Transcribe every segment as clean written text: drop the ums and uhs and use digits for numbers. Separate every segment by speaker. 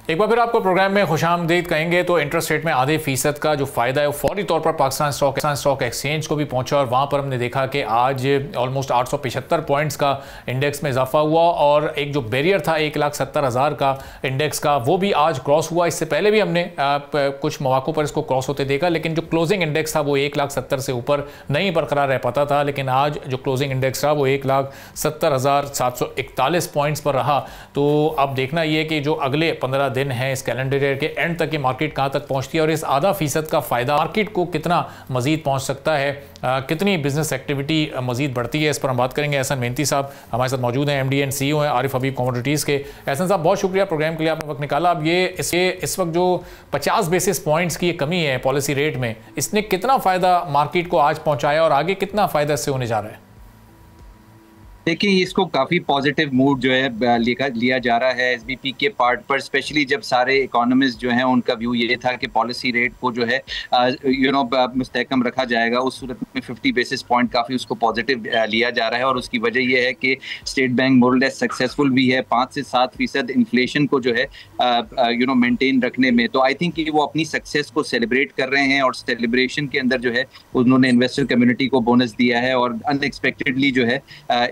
Speaker 1: एक बार फिर आपको प्रोग्राम में खुशामदीद कहेंगे। तो इंटरेस्ट रेट में आधे फीसद का जो फायदा है वो फौरी तौर पर पाकिस्तान स्टॉक एक्सचेंज को भी पहुंचा और वहां पर हमने देखा कि आज ऑलमोस्ट 875 पॉइंट्स का इंडेक्स में इजाफा हुआ और एक जो बैरियर था 1,70,000 का इंडेक्स का वो भी आज क्रॉस हुआ। इससे पहले भी हमने कुछ मौकों पर इसको क्रॉस होते देखा, लेकिन जो क्लोजिंग इंडेक्स था वो 1,70,000 से ऊपर नहीं बरकरार रह पाता था, लेकिन आज जो क्लोजिंग इंडेक्स था वो 1,70,741 पॉइंट्स पर रहा। तो अब देखना ये कि जो अगले 15 दिन है इस कैलेंडर ईयर के एंड तक ये मार्केट कहां तक पहुंचती है और इस आधा फीसद का फायदा मार्केट को कितना मजीद पहुंच सकता है, कितनी बिजनेस एक्टिविटी मजीद बढ़ती है, इस पर हम बात करेंगे। एहसन मेहनती साहब हमारे साथ मौजूद हैं, MD एंड CEO हैं आरिफ हबीब कमोडिटीज़ के। एहसन साहब बहुत शुक्रिया प्रोग्राम के लिए, आपने वक्त निकाला। अब ये इस वक्त जो 50 बेसिस पॉइंट्स की कमी है पॉलिसी रेट में, इसने कितना फ़ायदा मार्केट को आज पहुँचाया और आगे कितना फ़ायदा इससे होने जा रहा है?
Speaker 2: देखिए, इसको काफ़ी पॉजिटिव मूड जो है लिया जा रहा है SBP के पार्ट पर, स्पेशली जब सारे इकोनॉमिस्ट जो हैं उनका व्यू ये था कि पॉलिसी रेट को जो है मुस्तहकम रखा जाएगा। उस सूरत में 50 बेसिस पॉइंट काफ़ी उसको पॉजिटिव लिया जा रहा है और उसकी वजह यह है कि state bank more less successful भी है 5 से 7% इन्फ्लेशन को जो है मेंटेन रखने में। तो आई थिंक कि वो अपनी सक्सेस को सेलिब्रेट कर रहे हैं और सेलिब्रेशन के अंदर जो है उन्होंने इन्वेस्टर कम्युनिटी को बोनस दिया है और अनएक्सपेक्टेडली जो है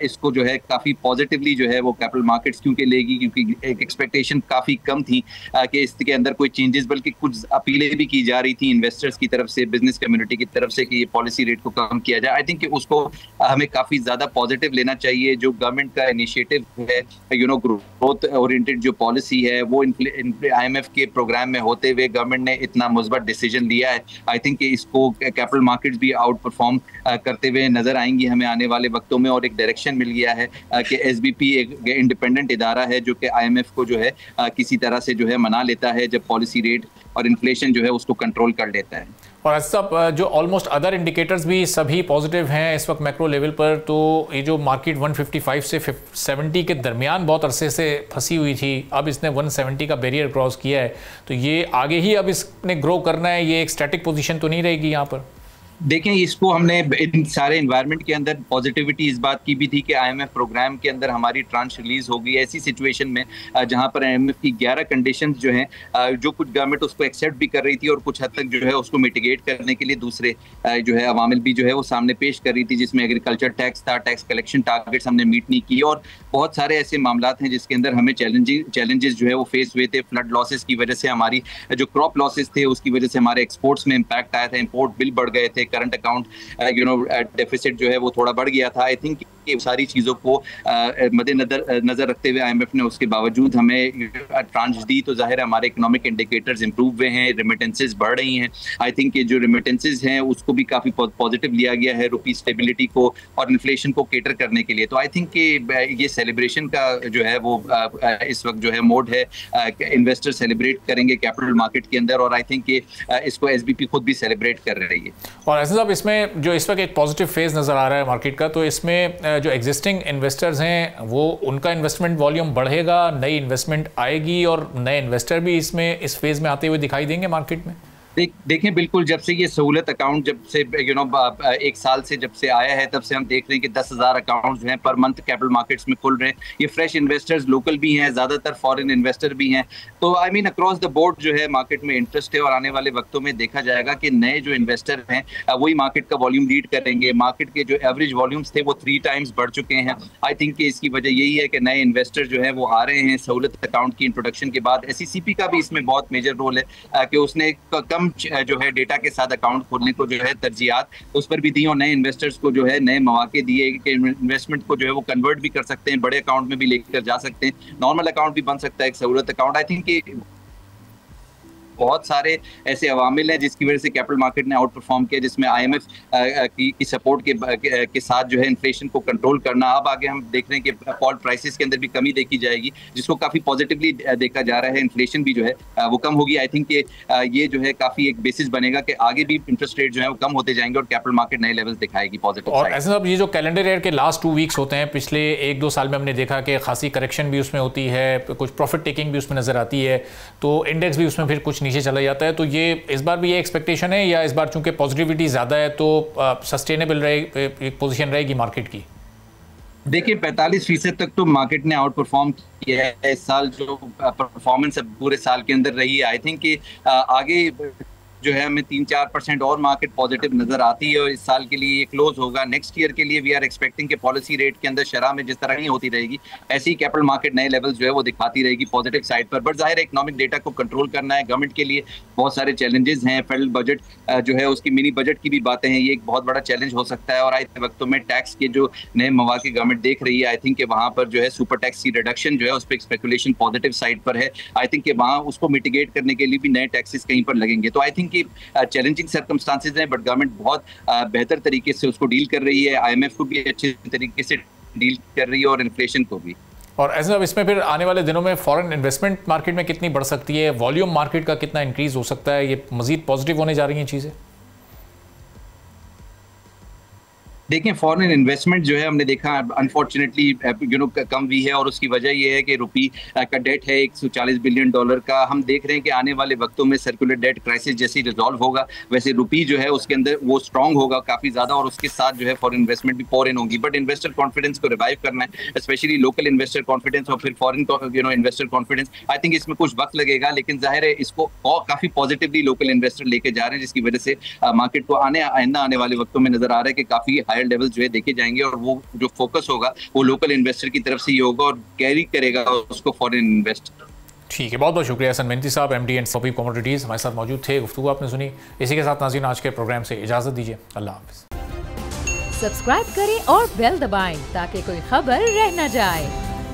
Speaker 2: इसको जो है काफी पॉजिटिवली जो है वो कैपिटल मार्केट्स क्योंकि लेगी, क्योंकि एक एक्सपेक्टेशन काफी कम थी कि इसके अंदर कोई चेंजेस, बल्कि कुछ अपीलें भी की जा रही थी इन्वेस्टर्स की तरफ से, बिजनेस कम्युनिटी की तरफ से कि ये पॉलिसी रेट को कम किया जाए। आई थिंक कि उसको हमें काफी ज्यादा पॉजिटिव लेना चाहिए। जो गवर्नमेंट का इनिशिएटिव है, ग्रोथ ओरिएंटेड जो पॉलिसी है वो IMF के प्रोग्राम में होते हुए गवर्नमेंट ने इतना मुस्बत डिसीजन लिया है। आई थिंक कि इसको कैपिटल मार्केट्स भी आउट परफॉर्म करते हुए नजर आएंगी हमें आने वाले वक्तों में और एक डायरेक्शन मिल गया है कि SBP एक इंडिपेंडेंट इदारा है जो कि IMF को जो है किसी तरह से जो है मना लेता है जब पॉलिसी रेट और इन्फ्लेशन जो है उसको कंट्रोल कर लेता है।
Speaker 1: और सब जो ऑलमोस्ट अदर इंडिकेटर्स भी सभी पॉजिटिव हैं इस वक्त मैक्रो लेवल पर। तो ये जो मार्केट 155 से 70 के दरमियान बहुत अरसे से फंसी हुई थी, अब इसने 170 का बैरियर क्रॉस किया है, तो ये आगे ही अब इसने ग्रो करना है, ये एक स्टैटिक पोजीशन तो नहीं रहेगी यहाँ पर?
Speaker 2: देखें, इसको हमने इन सारे एनवायरनमेंट के अंदर पॉजिटिविटी इस बात की भी थी कि IMF प्रोग्राम के अंदर हमारी ट्रांच रिलीज होगी ऐसी सिचुएशन में जहां पर IMF की 11 कंडीशंस जो हैं, जो कुछ गवर्नमेंट उसको एक्सेप्ट भी कर रही थी और कुछ हद तक जो है उसको मिटिगेट करने के लिए दूसरे जो है अवामिल भी जो है वो सामने पेश कर रही थी, जिसमें एग्रीकल्चर टैक्स था, टैक्स कलेक्शन टारगेट्स हमने मीट नहीं की और बहुत सारे ऐसे मामला हैं जिसके अंदर हमें चैलेंजेस जो है वो फेस हुए थे। फ्लड लॉसेस की वजह से हमारी जो क्रॉप लॉसेस थे उसकी वजह से हमारे एक्सपोर्ट्स में इम्पैक्ट आया था, इम्पोर्ट बिल बढ़ गए थे, करंट अकाउंट डेफिसिट जो है वो थोड़ा बढ़ गया था। आई थिंक ये सारी चीज़ों को नजर रखते हुए IMF ने उसके बावजूद हमें ट्रांच दी, तो जाहिर है हमारे इकोनॉमिक इंडिकेटर्स इंप्रूव हुए हैं, रेमिटेंसेस बढ़ रही हैं। आई थिंक ये जो रेमिटेंसेस हैं उसको भी काफ़ी पॉजिटिव लिया गया है रुपी स्टेबिलिटी को और इन्फ्लेशन को केटर करने के लिए। तो आई थिंक कि ये सेलिब्रेशन का जो है वो इस वक्त जो है मोड है, इन्वेस्टर सेलिब्रेट करेंगे कैपिटल मार्केट के अंदर और आई थिंक कि इसको SBP खुद भी सेलिब्रेट कर रही है।
Speaker 1: और ऐसे साहब इसमें जो इस वक्त एक पॉजिटिव फेज नज़र आ रहा है मार्केट का, तो इसमें जो एग्जिस्टिंग इन्वेस्टर्स हैं वो उनका इन्वेस्टमेंट वॉल्यूम बढ़ेगा, नई इन्वेस्टमेंट आएगी और नए इन्वेस्टर भी इसमें इस फेज में आते हुए दिखाई देंगे मार्केट में?
Speaker 2: देखें, बिल्कुल जब से ये सहूलत अकाउंट जब से एक साल से जब से आया है तब से हम देख रहे हैं कि 10,000 अकाउंट जो हैं पर मंथ कैपिटल मार्केट्स में खुल रहे हैं। ये फ्रेश इन्वेस्टर्स लोकल भी हैं, ज़्यादातर फॉरेन इन्वेस्टर भी हैं। तो I mean across the board जो है मार्केट में इंटरेस्ट है और आने वाले वक्तों में देखा जाएगा कि नए जो इन्वेस्टर हैं वही मार्केट का वॉल्यूम लीड करेंगे। मार्केट के जो एवरेज वॉल्यूम्स थे वो 3 टाइम्स बढ़ चुके हैं। आई थिंक कि इसकी वजह यही है कि नए इन्वेस्टर जो है वो आ रहे हैं सहूलत अकाउंट की इंट्रोडक्शन के बाद। SECP का भी इसमें बहुत मेजर रोल है कि उसने कम जो है डेटा के साथ अकाउंट खोलने को जो है तरजीहात उस पर भी दी और नए इन्वेस्टर्स को जो है नए मौके दिए कि इन्वेस्टमेंट को जो है वो कन्वर्ट भी कर सकते हैं, बड़े अकाउंट में भी लेकर जा सकते हैं, नॉर्मल अकाउंट भी बन सकता है एक सहूलत अकाउंट। आई थिंक कि बहुत सारे ऐसे अवामिल हैं जिसकी वजह से कैपिटल मार्केट ने आउट परफॉर्म किया, जिसमें IMF की सपोर्ट के साथ जो है इन्फ्लेशन को कंट्रोल करना। अब आगे हम देख रहे हैं कि पॉल प्राइसेस के अंदर भी कमी देखी जाएगी जिसको काफ़ी पॉजिटिवली देखा जा रहा है। इन्फ्लेशन भी जो है वो कम होगी। आई थिंक ये जो है काफ़ी एक बेसिस बनेगा कि आगे भी इंटरेस्ट रेट जो है वो कम होते जाएंगे और कैपिटल मार्केट नए लेवल्स दिखाएगी पॉजिटिव।
Speaker 1: और ऐसे सब ये जो कैलेंडर ईयर के लास्ट 2 वीक्स होते हैं, पिछले 1-2 साल में हमने देखा कि खासी करेक्शन भी उसमें होती है, कुछ प्रॉफिट टेकिंग भी उसमें नजर आती है, तो इंडेक्स भी उसमें फिर कुछ नीचे चला जाता है। तो ये इस बार भी ये एक्सपेक्टेशन है या इस बार चूंकि पॉजिटिविटी ज़्यादा है तो सस्टेनेबल एक पोजीशन रहेगी मार्केट की?
Speaker 2: देखिए 45% तक तो मार्केट ने आउट परफॉर्म किया है इस साल। जो परफॉर्मेंस पूरे साल के अंदर रही है, आई थिंक कि आगे जो है हमें 3-4% और मार्केट पॉजिटिव नजर आती है और इस साल के लिए ये क्लोज होगा। नेक्स्ट ईयर के लिए वी आर एक्सपेक्टिंग कि पॉलिसी रेट के अंदर शरह में जिस तरह नहीं होती रहेगी, ऐसी ही कैपिटल मार्केट नए लेवल्स जो है वो दिखाती रहेगी पॉजिटिव साइड पर। बट जाहिर है इकोनॉमिक डेटा को कंट्रोल करना है, गवर्नमेंट के लिए बहुत सारे चैलेंजेस हैं। फेडरल बजट जो है उसकी मिनी बजट की भी बातें हैं, ये एक बहुत बड़ा चैलेंज हो सकता है। और आए वक्तों में टैक्स के जो नए मौके गवर्नमेंट देख रही है, आई थिंक कि वहां पर जो है सुपर टैक्स की रिडक्शन जो है उस पर स्पेकुलेशन पॉजिटिव साइड पर है। आई थिंक कि वहां उसको मिटिगेट करने के लिए भी नए टैक्सेस कहीं पर लगेंगे। तो आई थिंक कि चैलेंजिंग सर्कमस्टांसेस हैं, बट गवर्नमेंट बहुत बेहतर तरीके से उसको डील कर रही है। IMF को भी अच्छे तरीके से डील कर रही है और इन्फ्लेशन को भी।
Speaker 1: और ऐसे अब इसमें फिर आने वाले दिनों में फॉरेन इन्वेस्टमेंट मार्केट में कितनी बढ़ सकती है, वॉल्यूम मार्केट का कितना इंक्रीज हो सकता है, ये मजीद पॉजिटिव होने जा रही हैं चीज़ें?
Speaker 2: देखें फॉरेन इन्वेस्टमेंट जो है हमने देखा अनफॉर्चुनेटली कम भी है और उसकी वजह यह है कि रुपी का डेट है $140 बिलियन का। हम देख रहे हैं कि आने वाले वक्तों में सर्कुलर डेट क्राइसिस जैसी रिजॉल्व होगा, वैसे रुपी जो है उसके अंदर वो स्ट्रांग होगा काफ़ी ज़्यादा और उसके साथ जो है फॉरेन इन्वेस्टमेंट भी पोर इन होगी। बट इन्वेस्टर कॉन्फिडेंस को रिवाइव करना है, स्पेशली लोकल इन्वेस्टर कॉन्फिडेंस और फिर foreign investor confidence. I think इसमें कुछ वक्त लगेगा, लेकिन जाहिर है इसको काफ़ी पॉजिटिवली लोकल इन्वेस्टर लेके जा रहे हैं, जिसकी वजह से मार्केट को आइंदा आने वाले वक्तों में नजर आ रहा है कि काफ़ी हायर लेवल जो है देखे जाएंगे और वो जो फोकस होगा वो लोकल इन्वेस्टर की तरफ से ही होगा और कैरी करेगा उसको फॉरेन इन्वेस्टर।
Speaker 1: ठीक है, बहुत बहुत शुक्रिया हसन मेहनती साहब, MD एंड सभी कमोडिटीज़ हमारे साथ मौजूद थे, गुफ्तगू आपने सुनी। इसी के साथ नाज़रीन आज के प्रोग्राम से इजाज़त दीजिए, अल्लाह हाफ़िज़।
Speaker 3: सब्सक्राइब करें और बेल दबाएं ताकि कोई खबर रह न जाए।